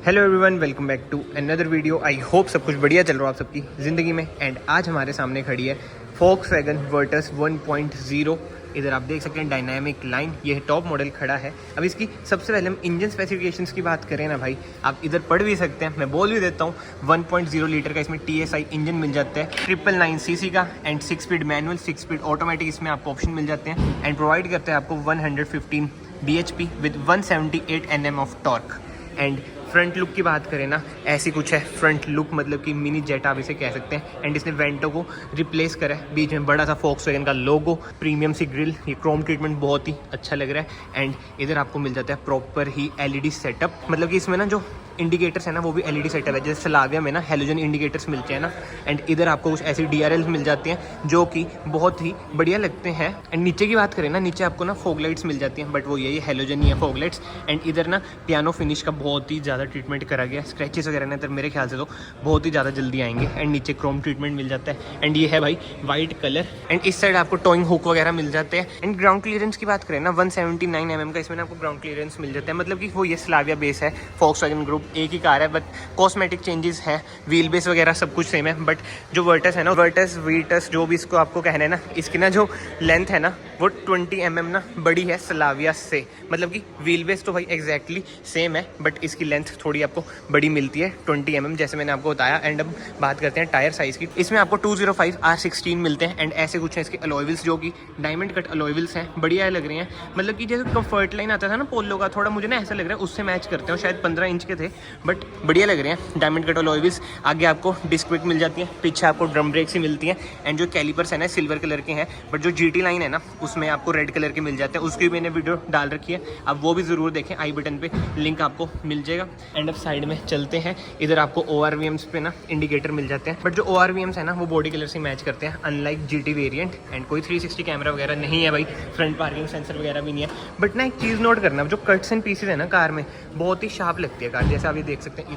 Hello everyone, welcome back to another video. I hope सब कुछ बढ़िया चल रहा है आप सबकी ज़िंदगी में। एंड आज हमारे सामने खड़ी है Volkswagen वर्टस 1.0। इधर आप देख सकते हैं डायनामिक लाइन, ये है टॉप मॉडल खड़ा है। अब इसकी सबसे पहले हम इंजन स्पेसिफिकेशंस की बात करें ना भाई, आप इधर पढ़ भी सकते हैं, मैं बोल भी देता हूँ। 1.0 लीटर का इसमें TSI इंजन मिल जाता है, 999 सीसी का and 6 speed manual 6 speed automatic इसमें आपको ऑप्शन मिल जाते हैं। एंड प्रोवाइड करते हैं आपको 115 bhp with 178 Nm of torque. And front look की बात करें ना, ऐसी कुछ है फ्रंट लुक, मतलब कि मिनी जेट आप इसे कह सकते हैं। एंड इसने वेंटो को रिप्लेस करा है, बीच में बड़ा सा Volkswagen का लोगो, प्रीमियम सी ग्रिल, ये क्रोम ट्रीटमेंट बहुत ही अच्छा लग रहा है। एंड इधर आपको मिल जाता है प्रॉपर ही LED सेटअप, मतलब कि इसमें ना जो इंडिकेटर्स है ना वो भी LED सेटअप है, जैसे स्लाविया में ना हेलोजन इंडिकेटर्स मिलते हैं ना। एंड इधर आपको कुछ ऐसी DRLs मिल जाती हैं जो कि बहुत ही बढ़िया लगते हैं। एंड नीचे की बात करें ना, नीचे आपको ना फॉग लाइट्स मिल जाती हैं, बट वो यही हेलोजन ही है फॉग लाइट्स। एंड इधर ना पियानो फिनिश का बहुत ही ज़्यादा ट्रीटमेंट करा गया, स्क्रैचेस वगैरह ना इधर मेरे ख्याल से तो बहुत ही ज़्यादा जल्दी आएंगे। एंड नीचे क्रोम ट्रीटमेंट मिल जाता है। एंड ये है भाई वाइट कलर। एंड इस साइड आपको टोइंग हुक वगैरह मिल जाते हैं। एंड ग्राउंड क्लियरेंस की बात करें ना, 179 mm का इसमें आपको ग्राउंड क्लियरेंस मिल जाता है, मतलब कि वो ये स्लाविया बेस है, Volkswagen ग्रुप एक ही कार है, बट कॉस्मेटिक चेंजेस हैं, व्हील बेस वगैरह सब कुछ सेम है। बट जो वर्टस है ना, वर्टस वीटस जो भी इसको आपको कहना है ना, इसकी ना जो लेंथ है ना वो 20 mm ना बड़ी है स्लाविया से, मतलब कि व्हील बेस तो भाई एग्जैक्टली सेम है, बट इसकी लेंथ थोड़ी आपको बड़ी मिलती है 20 mm, जैसे मैंने आपको बताया। एंड अब बात करते हैं टायर साइज़ की, इसमें आपको 205 R16 मिलते हैं। एंड ऐसे कुछ है इसके अलॉय व्हील्स, जो कि डायमंड कट अलॉय व्हील्स हैं, बढ़िया लग रही हैं, मतलब कि जैसे कंफर्ट लाइन आता था ना पोलो का, थोड़ा मुझे ना ऐसा लग रहा है उससे मैच करते हो, शायद 15 इंच के थे, बट बढ़िया लग रहे हैं। डायमंड कट अलॉय व्हील्स, आगे आपको डिस्क ब्रेक मिल जाती है, पीछे आपको ड्रम ब्रेक्स ही मिलती हैं। एंड जो कैलिपर्स है ना सिल्वर कलर के हैं, बट जो GT लाइन है ना उसमें आपको रेड कलर के मिल जाते हैं, उसकी मैंने वीडियो डाल रखी है, आप वो भी ज़रूर देखें, आई बटन पे लिंक आपको मिल जाएगा। एंड अब साइड में चलते हैं, इधर आपको ORVMs पे ना इंडिकेटर मिल जाते हैं, बट जो ORVMs है ना वो बॉडी कलर से मैच करते हैं, अनलाइक GT वेरिएंट। एंड कोई 360 कैमरा वगैरह नहीं है भाई, फ्रंट पार्किंग सेंसर वगैरह भी नहीं है। बट ना एक चीज़ नोट करना, जो कट्स एंड पीसेस है ना कार में, बहुत ही शार्प लगती है कार, जैसे आप ये देख सकते हैं,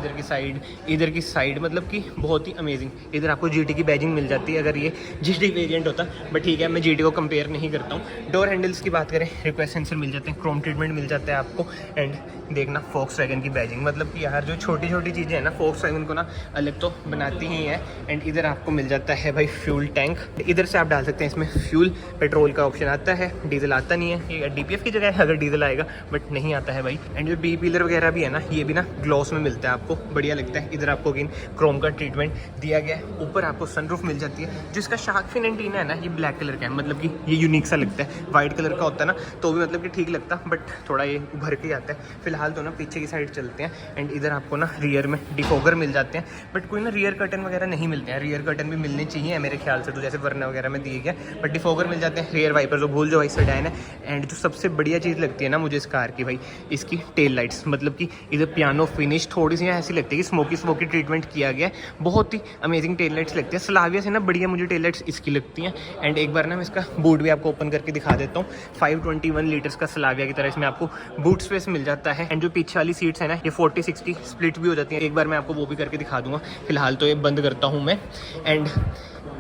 इधर की साइड मतलब कि बहुत ही अमेजिंग। इधर आपको GT की बैजिंग मिल जाती है, अगर ये GT वेरिएंट होता, बट ठीक है मैं GT को कंपेयर नहीं करता हूँ। डोर हैंडल्स की बात करें, रिक्वेस्ट सेंसर मिल जाते हैं, क्रोम ट्रीटमेंट मिल जाता है आपको। एंड देखना Volkswagen की बैजिंग, मतलब कि यार जो छोटी छोटी चीज़ें हैं ना Volkswagen को ना अलग तो बनाती ही है। एंड इधर आपको मिल जाता है भाई फ्यूल टैंक, इधर से आप डाल सकते हैं इसमें फ्यूल, पेट्रोल का ऑप्शन आता है, डीजल आता नहीं है, ये DPF की जगह है अगर डीजल आएगा, बट नहीं आता है भाई। एंड जो बी पिलर वगैरह भी है ना, ये भी ना ग्लॉस में मिलता है आपको, बढ़िया लगता है। इधर आपको क्रोम का ट्रीटमेंट दिया गया है। ऊपर आपको सनरूफ मिल जाती है, जिसका शार्क फिन एंटीना है ना ये ब्लैक कलर का है, मतलब कि ये यूनिक सा लगता है। वाइट कलर का होता है ना तो भी मतलब कि ठीक लगता, बट थोड़ा ये उभर के आता है। फिलहाल तो ना पीछे की साइड चलते हैं। एंड इधर आपको ना रियर में डिफॉगर मिल जाते हैं, बट कोई ना रियर कर्टन वगैरह नहीं मिलते हैं, रियर कर्टन भी मिलने चाहिए मेरे ख्याल से तो, जैसे वरना वगैरह में दिए गया, बट डिफॉगर मिल जाते हैं। रियर वाइपर जो भूल जो भाई सेडान है। एंड जो सबसे बढ़िया चीज़ लगती है ना मुझे इस कार की भाई, इसकी टेल लाइट्स, मतलब कि इधर पियानो फिनिश थोड़ी सी ऐसी लगती है कि स्मोकी ट्रीटमेंट किया गया है, बहुत ही अमेजिंग टेल लाइट्स लगती है। स्लाविया से ना बढ़िया मुझे टेल लाइट्स इसकी लगती हैं। एंड एक बार ना मैं इसका बूट भी आपको ओपन करके दिखा देता हूँ। 521 लीटर्स का स्लाविया की तरह इसमें आपको बूट स्पेस मिल जाता है। एंड जो पीछे वाली सीट्स है ना ये 40-60 स्प्लिट भी हो जाती है, एक बार मैं आपको वो भी करके दिखा दूंगा। फिलहाल तो ये बंद करता हूँ मैं। एंड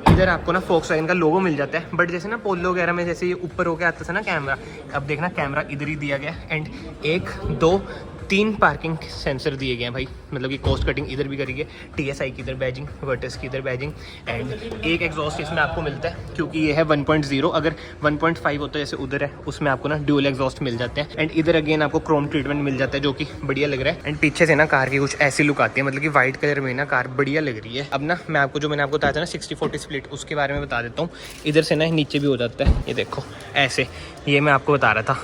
इधर आपको ना Volkswagen का लोगो मिल जाता है, बट जैसे ना पोलो वगैरह में जैसे ये ऊपर होके आता था ना कैमरा, अब देखना कैमरा इधर ही दिया गया। एंड 1, 2, 3 पार्किंग सेंसर दिए गए हैं भाई, मतलब कि कॉस्ट कटिंग इधर भी करी है, TSI की इधर बैजिंग, वर्टस की इधर बैजिंग। एंड एक एग्जॉस्ट इसमें आपको मिलता है, क्योंकि ये है 1.0, अगर 1.5 होता है जैसे उधर है उसमें आपको ना ड्यूल एग्जॉस्ट मिल जाते हैं। एंड इधर अगेन आपको क्रोम ट्रीटमेंट मिल जाता है, जो कि बढ़िया लग रहा है। एंड पीछे से ना कार की कुछ ऐसी लुक आती है, मतलब कि वाइट कलर में ना कार बढ़िया लग रही है। अब ना मैं आपको जो मैंने आपको बताया था ना 60-40 स्प्लिट, उसके बारे में बता देता हूँ। इधर से ना नीचे भी हो जाता है, ये देखो ऐसे, ये मैं आपको बता रहा था,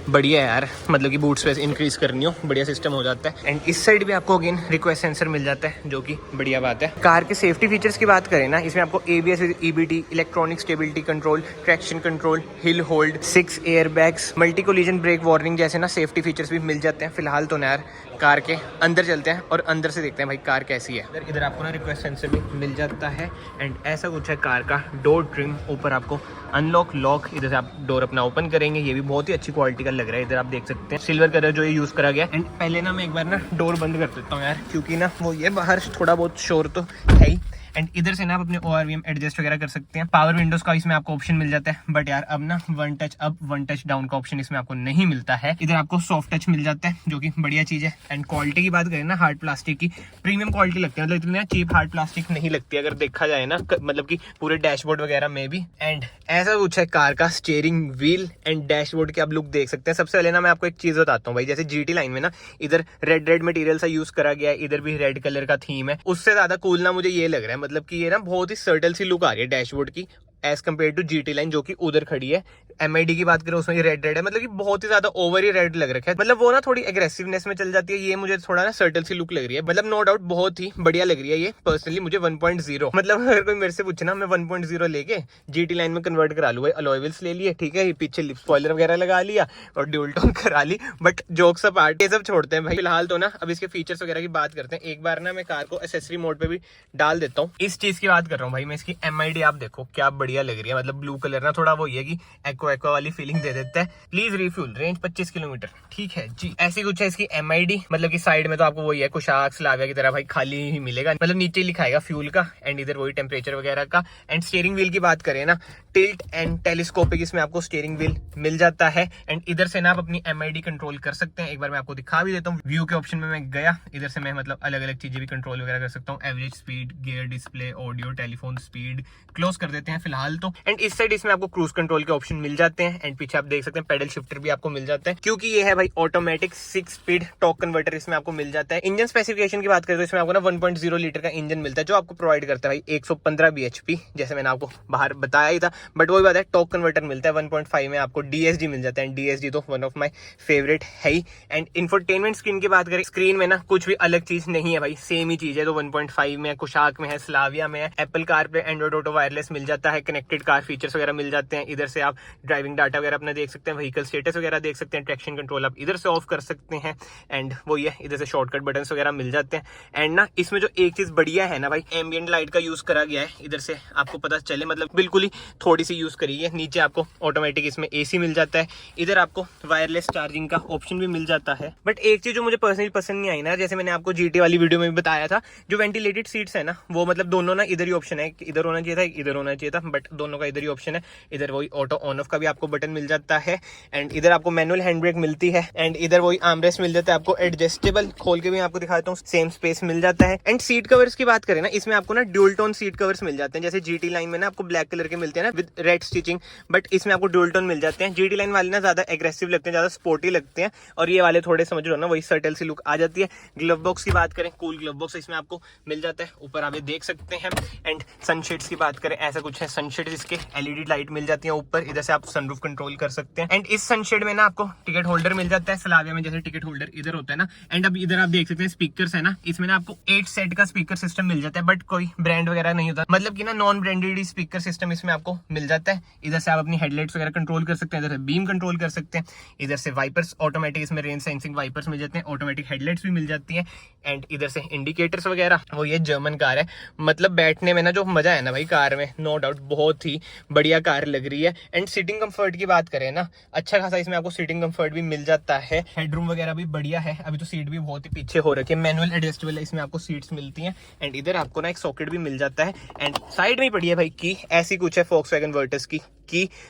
बढ़िया है यार, मतलब कि बूट स्पेस इंक्रीज करनी हो बढ़िया सिस्टम हो जाता है। एंड इस साइड भी आपको अगेन रिक्वेस्ट सेंसर मिल जाता है, जो कि बढ़िया बात है। कार के सेफ्टी फीचर्स की बात करें ना, इसमें आपको ABS with EBD, electronic stability control, traction control, hill hold, 6 air bags, multi collision brake warning जैसे ना सेफ्टी फीचर्स भी मिल जाते हैं। फिलहाल तो ना यार कार के अंदर चलते हैं और अंदर से देखते हैं भाई कार कैसी है। इधर आपको ना रिक्वेस्ट सेंसर भी मिल जाता है। एंड ऐसा कुछ है कार का डोर ट्रिम, ऊपर आपको अनलॉक लॉक, इधर से आप डोर अपना ओपन करेंगे, ये भी बहुत ही अच्छी क्वालिटी का लग रहा है। इधर आप देख सकते हैं सिल्वर कलर जो ये यूज़ करा गया। एंड पहले ना मैं एक बार ना डोर बंद कर देता हूँ यार, क्योंकि ना वो ये बाहर थोड़ा बहुत शोर तो है ही। एंड इधर से ना आप अपने ORVM एडजस्ट वगैरह कर सकते हैं। पावर विंडोज का इसमें आपको ऑप्शन मिल जाता है, बट यार अब ना one touch up one touch down का ऑप्शन इसमें आपको नहीं मिलता है। इधर आपको सॉफ्ट टच मिल जाता है जो कि बढ़िया चीज है। एंड क्वालिटी की बात करें ना, हार्ड प्लास्टिक की प्रीमियम क्वालिटी लगती है, मतलब इतनी ना चीप हार्ड प्लास्टिक नहीं लगती अगर देखा जाए ना, मतलब कि पूरे डैशबोर्ड वगैरह में भी। एंड ऐसा कुछ है कार का स्टीयरिंग व्हील एंड डैशबोर्ड के आप लुक देख सकते हैं। सबसे पहले ना मैं आपको एक चीज बताता हूँ भाई, जैसे GT लाइन में ना इधर रेड मटेरियल सा यूज करा गया है, इधर भी रेड कलर का थीम है। उससे ज्यादा कूल ना मुझे ये लग रहा है, मतलब कि ये ना बहुत ही सर्टल सी लुक आ रही है डैशबोर्ड की edge compare to GT line जो कि उधर खड़ी है। MID की बात करें उसमें रेड है, मतलब कि बहुत ही ज्यादा ओवर ही रेड लग रखा है, मतलब वो ना थोड़ी एग्रेसिवनेस में चल जाती है। ये मुझे थोड़ा ना सर्टल सी लुक लग रही है, मतलब नो डाउट बहुत ही बढ़िया लग रही है ये। पर्सनली मुझे 1.0 मतलब अगर कोई मेरे से पूछे ना, मैं 1.0 लेके GT लाइन में कन्वर्ट करा लूँ भाई। अलॉय व्हील्स ले लिए, ठीक है, पीछे लिप स्पॉइलर वगैरह लगा लिया और ड्यूल टोन करा ली। बट जोक्स अपार्ट ये सब छोड़ते हैं भाई, फिलहाल तो ना अब इसके फीचर्स वगैरह की बात करते हैं। एक बार ना मैं कार को एसेसरी मोड पे भी डाल देता हूँ। इस चीज की बात कर रहा हूँ भाई मैं, इसकी MID आप देखो क्या बढ़िया लग रही है, मतलब ब्लू कलर ना थोड़ा वो ये कि एक्वा वाली फीलिंग दे देता है। प्लीज रिफ्यूल, रेंज 25 किलोमीटर, ठीक है जी। ऐसी कुछ है इसकी MID, मतलब कि साइड में तो आपको वही है कुशाक स्लाविया की तरह भाई खाली ही मिलेगा, मतलब नीचे लिखाएगा फ्यूल का एंड इधर वही टेम्परेचर वगैरह का। एंड स्टीयरिंग व्हील की बात करें ना, टिल्ट एंड टेलीस्कोपिक इसमें आपको स्टीयरिंग व्हील मिल जाता है। एंड इधर से ना आप अपनी MID कंट्रोल कर सकते हैं। एक बार मैं आपको दिखा भी देता हूँ। व्यू के ऑप्शन में मैं गया, इधर से मैं मतलब अलग अलग चीजें भी कंट्रोल वगैरह कर सकता हूँ। Average speed, gear display, audio, telephone speed close कर देते हैं फिलहाल तो। एंड इस साइड इसमें आपको क्रूज कंट्रोल के ऑप्शन मिल जाते हैं। एंड पीछे आप देख सकते हैं पेडल शिफ्टर भी आपको मिल जाता है, क्योंकि ये है भाई ऑटोमेटिक 6 स्पीड टॉर्क कन्वर्टर इसमें आपको मिल जाता है। इंजन स्पेसिफिकेशन की बात करें तो इसमें आपको ना 1.0 लीटर का इंजन मिलता है, जो आपको प्रोवाइड करता है भाई 115 bhp, जैसे मैंने आपको बाहर बताया ही था। बट वही बात है, टॉर्क कन्वर्टर मिलता है 1.5 में आपको DSG मिल जाता है। DSG तो वन ऑफ माई फेवरेट है ही। एंड इंफोटेनमेंट स्क्रीन की बात करें, स्क्रीन में ना कुछ भी अलग चीज नहीं है भाई, सेम ही चीज है। तो 1.5 में है, कुशाक में है, स्लाविया में है। Apple CarPlay, Android Auto wireless मिल जाता है, कनेक्टेड कार फीचर्स वगैरह मिल जाते हैं। इधर से आप ड्राइविंग डाटा वगैरह अपना देख सकते हैं, व्हीकल स्टेटस वगैरह देख सकते हैं, ट्रैक्शन कंट्रोल आप इधर से ऑफ कर सकते हैं। एंड वो ये इधर से शॉर्टकट बटन्स वगैरह मिल जाते हैं। एंड ना इसमें जो एक चीज बढ़िया है ना भाई, एम्बिएंट लाइट का यूज करा गया है। इधर से आपको पता चले, मतलब बिल्कुल ही थोड़ी सी यूज करी है। नीचे आपको ऑटोमेटिक इसमें AC मिल जाता है। इधर आपको वायरलेस चार्जिंग का ऑप्शन भी मिल जाता है। बट एक चीज जो मुझे पर्सनली पसंद नहीं आई ना, जैसे मैंने आपको GT वाली वीडियो में भी बताया था, जो वेंटिलेटेड सीट्स है ना, वो मतलब दोनों ना इधर ही ऑप्शन है, इधर होना चाहिए था, इधर होना चाहिए था, बट दोनों का इधर ही ऑप्शन है। इधर वही ऑटो ऑन ऑफ का भी आपको बटन मिल जाता है। एंड इधर आपको मैनुअल हैंड ब्रेक मिलती है। एंड इधर वही आर्मरेस्ट मिल जाता है आपको एडजस्टेबल, खोल के भी आपको दिखाता हूँ, सेम स्पेस मिल जाता है। एंड सीट कवर्स की बात करें ना, इसमें आपको ना ड्यूल टोन सीट कवर्स मिल जाते हैं। जैसे GT लाइन में ना आपको ब्लैक कलर के मिलते हैं ना विद रेड स्टिचिंग, बट इसमें आपको ड्यूल टोन मिल जाते हैं। GT लाइन वाले ना ज्यादा एग्रेसिव लगते हैं, ज्यादा स्पोर्टी लगते हैं, और ये वाले थोड़े समझ लो ना वही सर्टल सी लुक आ जाती है। ग्लव बॉक्स की बात करें, कूल ग्लव बॉक्स इसमें आपको मिल जाता है, ऊपर आप ये देख सकते हैं। एंड सनशेड्स की बात करें, ऐसा कुछ है, सनशेड्स इसके LED लाइट मिल जाती है ऊपर, इधर से आप सनरूफ कंट्रोल कर सकते हैं। एंड इस सनशेड में ना आपको टिकट होल्डर मिल जाता है, स्लाविया में जैसे टिकट होल्डर इधर होता है ना। एंड अब इधर आप देख सकते हैं स्पीकर्स है ना, इसमें ना आपको 8 सेट का स्पीकर सिस्टम मिल जाता है, बट कोई ब्रांड वगैरह नहीं होता, मतलब कि ना नॉन ब्रांडेड स्पीकर सिस्टम इसमें आपको मिल जाता है। इधर से आप अपनी हेडलाइट्स वगैरह कंट्रोल कर सकते हैं, इधर से बीम कंट्रोल कर सकते हैं। इधर से वाइपर्स ऑटोमेटिक, इसमें रेंज सेंसिंग वाइपर्स मिल जाते हैं, ऑटोमेटिक हेडलाइट्स भी मिल जाती है। एंड इधर से इंडिकेटर्स वगैरह। वो ये जर्मन कार है, मतलब बैठने में ना जो मजा है ना भाई कार में, नो डाउट बहुत ही बढ़िया कार लग रही है। एंड सीटिंग कंफर्ट की बात करें ना, अच्छा खासा इसमें आपको सीटिंग कंफर्ट भी मिल जाता है। हेडरूम वगैरह भी बढ़िया है, अभी तो सीट भी बहुत ही पीछे हो रखी है, मैनुअल एडजस्टेबल है, इसमें आपको सीट्स मिलती हैं। एंड इधर आपको ना एक सॉकेट भी मिल जाता है। एंड साइड में ही पड़ी है भाई की, ऐसी कुछ है Volkswagen वर्टस की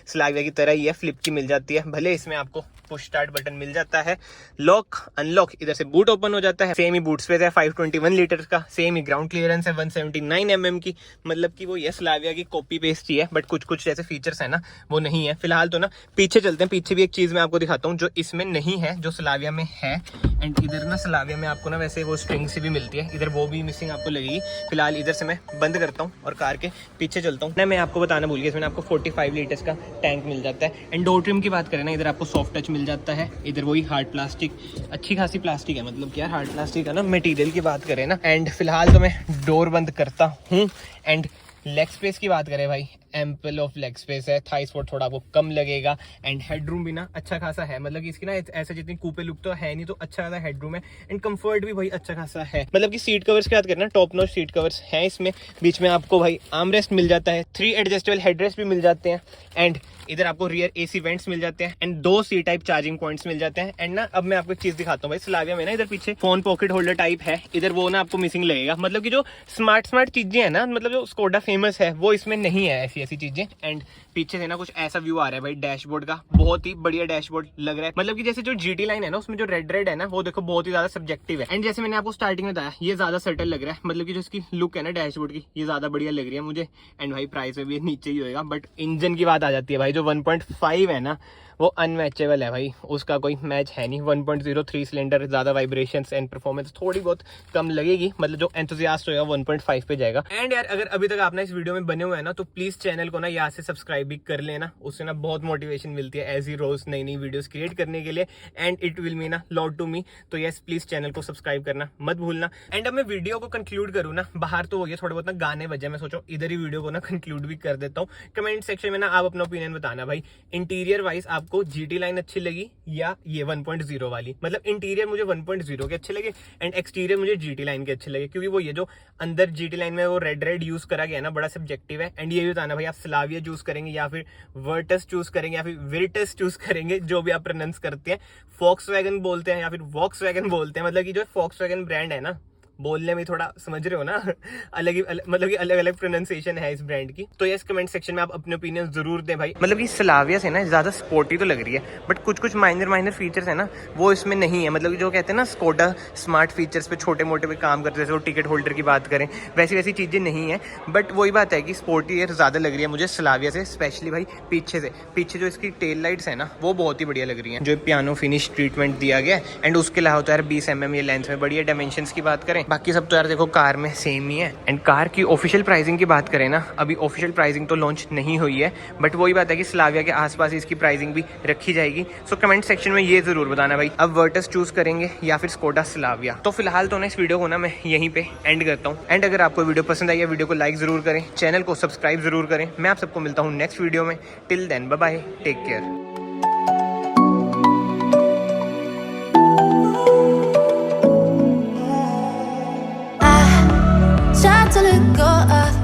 स्लाविया की तरह ही है, फ्लिप की मिल जाती है। भले इसमें आपको पुश स्टार्ट बटन मिल जाता है, लॉक अनलॉक, इधर से बूट ओपन हो जाता है। सेम ही बूट स्पेस है 521 लीटर का, सेम ही ग्राउंड क्लियरेंस है 179 mm की, मतलब कि वो ये स्लाविया की कॉपी पेस्ट ही है। बट कुछ कुछ जैसे फीचर्स है ना वो नहीं है। फिलहाल तो ना पीछे चलते हैं, पीछे भी एक चीज मैं आपको दिखाता हूँ जो इसमें नहीं है, जो स्लाविया में है। एंड इधर ना स्लाविया में आपको ना वैसे वो स्ट्रिंग से भी मिलती है, इधर वो भी मिसिंग आपको लगेगी। फिलहाल इधर से मैं बंद करता हूँ और कार के पीछे चलता हूँ। मैं आपको बताना भूल गया, इसमें आपको 45 लीटर्स का टैंक मिल जाता है। एंड डोर ट्रिम की बात करें ना, इधर आपको सॉफ्ट टच मिल जाता है, इधर वही हार्ड प्लास्टिक, अच्छी खासी प्लास्टिक है, मतलब क्या हार्ड प्लास्टिक है ना मटेरियल की बात करें ना। एंड फिलहाल तो मैं डोर बंद करता हूँ। एंड लेग स्पेस की बात करें भाई, एम्पल ऑफ लेग स्पेस है, थाई स्पॉट थोड़ा आपको कम लगेगा एंड हेडरूम भी ना अच्छा खासा है, मतलब कि इसकी ना ऐसा जितनी कूपे लुक तो है नहीं, तो अच्छा खासा हेडरूम है एंड कंफर्ट भी भाई अच्छा खासा है। मतलब कि सीट कवर्स की बात करें ना, टॉप नॉच सीट कवर्स हैं इसमें, बीच में आपको भाई आर्मरेस्ट मिल जाता है, 3 एडजस्टेबल हेडरेस्ट भी मिल जाते हैं एंड इधर आपको रियर एसी वेंट्स मिल जाते हैं and 2 C type charging points मिल जाते हैं। एंड ना अब मैं आपको एक चीज दिखाता हूँ भाई, स्लाविया में ना इधर पीछे फोन पॉकेट होल्डर टाइप है, इधर वो ना आपको मिसिंग लगेगा। मतलब कि जो स्मार्ट चीजें है ना, मतलब जो स्कोडा फेमस है वो इसमें नहीं है, ऐसी चीजें। एंड पीछे से ना कुछ ऐसा व्यू आ रहा है भाई डैशबोर्ड का, बहुत ही बढ़िया डैशबोर्ड लग रहा है। मतलब कि जैसे जो जीटी लाइन है ना, उसमें जो रेड है ना, वो देखो बहुत ही ज्यादा सब्जेक्टिव है एंड जैसे मैंने आपको स्टार्टिंग में बताया, ये ज्यादा सटल लग रहा है। मतलब कि जो इसकी लुक है ना डैशबोर्ड की, ये ज्यादा बढ़िया लग रही है मुझे एंड भाई प्राइस में भी नीचे ही होएगा। बट इंजन की बात आ जाती है भाई, जो 1.5 है ना, वो अनमैचेबल है भाई, उसका कोई मैच है नहीं। 1.0 3 सिलेंडर, ज्यादा वाइब्रेशंस एंड परफॉर्मेंस थोड़ी बहुत कम लगेगी, मतलब जो एंथुसियास्ट होगा 1.5 पे जाएगा। एंड यार अगर अभी तक आप ना इस वीडियो में बने हुए हैं ना, तो प्लीज चैनल को ना यहाँ से सब्सक्राइब भी कर लेना, उससे ना बहुत मोटिवेशन मिलती है ऐसी रोज नई नई वीडियोस क्रिएट करने के लिए and it will mean a lot to me. तो यस प्लीज चैनल को सब्सक्राइब करना मत भूलना। एंड अब मैं वीडियो को कंक्लूड करूँ ना, बाहर तो हो गया, थोड़े बहुत ना गाने बजे, मैं सोचो इधर ही वीडियो को ना कंक्लूड भी कर देता हूँ। कमेंट सेक्शन में ना आप अपना ओपिनियन बताना भाई, इंटीरियर वाइज आपको जीटी लाइन अच्छी लगी या ये 1.0 वाली। मतलब इंटीरियर मुझे 1.0 के अच्छे लगे एंड एक्सटीरियर मुझे जीटी लाइन के अच्छे लगे, क्योंकि वो ये जो अंदर जीटी लाइन में वो रेड यूज करा गया ना, बड़ा सब्जेक्टिव है। एंड ये भी बताना भाई, आप स्लाविया चूज करेंगे या फिर वर्टस चूज करेंगे या फिर विर्टस चूज करेंगे, जो भी आप प्रोनाउंस करते हैं। फॉक्सवैगन बोलते हैं या फिर वॉक्सवैगन बोलते हैं, मतलब कि जो फॉक्सवैगन ब्रांड है ना, बोलने में थोड़ा समझ रहे हो ना, मतलब कि अलग अलग प्रोनाउंसिएशन है इस ब्रांड की। तो यस कमेंट सेक्शन में आप अपने ओपिनियन जरूर दें भाई। मतलब कि स्लाविया से ना ज्यादा स्पोर्टी तो लग रही है, बट कुछ माइनर फीचर्स है ना, वो इसमें नहीं है। मतलब कि जो कहते हैं ना स्कोडा स्मार्ट फीचर्स पे छोटे मोटे पे काम करते हैं, जैसे वो टिकट होल्डर की बात करें, वैसी चीजें नहीं है। बट वही बात है कि स्पोर्टी एयर ज्यादा लग रही है मुझे स्लाविया से, स्पेशली भाई पीछे जो इसकी टेल लाइट्स है ना, वो बहुत ही बढ़िया लग रही है, जो पियानो फिनिश ट्रीटमेंट दिया गया है। एंड उसके अलावा तो यार 20 mm ये लेंथ में बढ़िया डायमेंशंस की बात करें, बाकी सब तो यार देखो कार में सेम ही है। एंड कार की ऑफिशियल प्राइसिंग की बात करें ना, अभी ऑफिशियल प्राइसिंग तो लॉन्च नहीं हुई है, बट वही बात है कि स्लाविया के आसपास इसकी प्राइसिंग भी रखी जाएगी। सो कमेंट सेक्शन में ये जरूर बताना भाई, अब वर्टस चूज करेंगे या फिर स्कोडा स्लाविया। तो फिलहाल तो ना इस वीडियो को ना मैं यहीं पे एंड करता हूँ। एंड अगर आपको वीडियो पसंद आई है, वीडियो को लाइक जरूर करें, चैनल को सब्सक्राइब जरूर करें। मैं आप सबको मिलता हूँ नेक्स्ट वीडियो में। Till then bye bye, take care. Tried to let go of